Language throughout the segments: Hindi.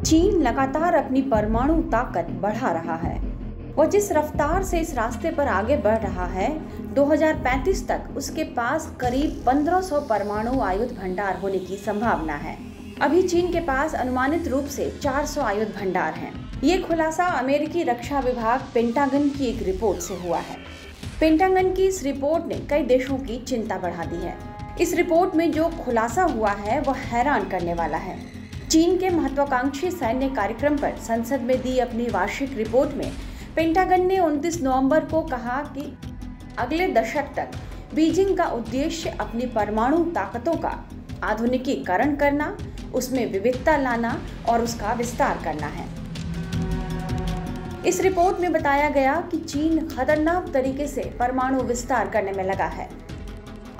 चीन लगातार अपनी परमाणु ताकत बढ़ा रहा है। वह जिस रफ्तार से इस रास्ते पर आगे बढ़ रहा है, 2035 तक उसके पास करीब 1500 परमाणु आयुध भंडार होने की संभावना है। अभी चीन के पास अनुमानित रूप से 400 आयुध भंडार हैं। ये खुलासा अमेरिकी रक्षा विभाग पेंटागन की एक रिपोर्ट से हुआ है। पेंटागन की इस रिपोर्ट ने कई देशों की चिंता बढ़ा दी है। इस रिपोर्ट में जो खुलासा हुआ है वह हैरान करने वाला है। चीन के महत्वाकांक्षी सैन्य कार्यक्रम पर संसद में दी अपनी वार्षिक रिपोर्ट में पेंटागन ने 29 नवंबर को कहा कि अगले दशक तक बीजिंग का उद्देश्य अपनी परमाणु ताकतों का आधुनिकीकरण करना, उसमें विविधता लाना और उसका विस्तार करना है। इस रिपोर्ट में बताया गया कि चीन खतरनाक तरीके से परमाणु विस्तार करने में लगा है।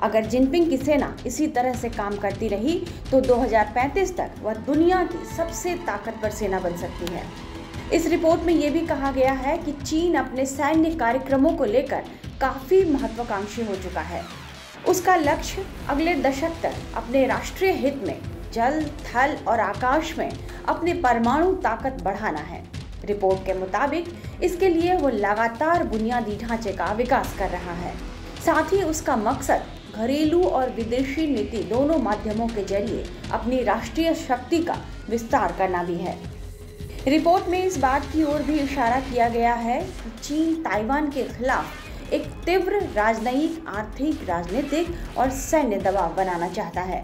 अगर जिनपिंग की सेना इसी तरह से काम करती रही तो 2035 तक वह दुनिया की सबसे ताकतवर सेना बन सकती है। इस रिपोर्ट में यह भी कहा गया है कि चीन अपने सैन्य कार्यक्रमों को लेकर काफी महत्वाकांक्षी हो चुका है। उसका लक्ष्य अगले दशक तक अपने राष्ट्रीय हित में जल, थल और आकाश में अपने परमाणु ताकत बढ़ाना है। रिपोर्ट के मुताबिक इसके लिए वो लगातार बुनियादी ढांचे का विकास कर रहा है। साथ ही उसका मकसद घरेलू और विदेशी नीति दोनों माध्यमों के जरिए अपनी राष्ट्रीय शक्ति का विस्तार करना भी है। रिपोर्ट में इस बात की ओर भी इशारा किया गया है कि चीन ताइवान के खिलाफ एक तीव्र राजनयिक, आर्थिक, राजनीतिक और सैन्य दबाव बनाना चाहता है।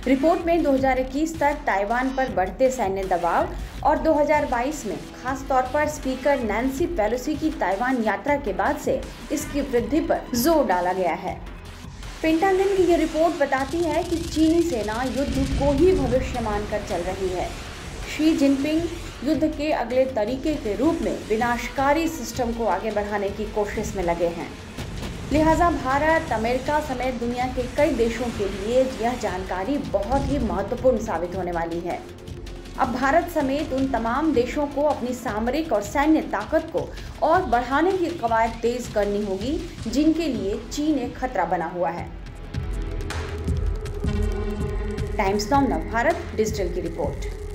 रिपोर्ट में 2021 तक ताइवान पर बढ़ते सैन्य दबाव और 2022 में खास तौर पर स्पीकर नैन्सी पेलोसी की ताइवान यात्रा के बाद से इसकी वृद्धि पर जोर डाला गया है। पेंटागन की यह रिपोर्ट बताती है कि चीनी सेना युद्ध को ही भविष्य मानकर चल रही है। शी जिनपिंग युद्ध के अगले तरीके के रूप में विनाशकारी सिस्टम को आगे बढ़ाने की कोशिश में लगे हैं। लिहाजा भारत, अमेरिका समेत दुनिया के कई देशों के लिए यह जानकारी बहुत ही महत्वपूर्ण साबित होने वाली है। अब भारत समेत उन तमाम देशों को अपनी सामरिक और सैन्य ताकत को और बढ़ाने की कवायद तेज करनी होगी, जिनके लिए चीन एक खतरा बना हुआ है। टाइम्स नाउ नवभारत डिजिटल की रिपोर्ट।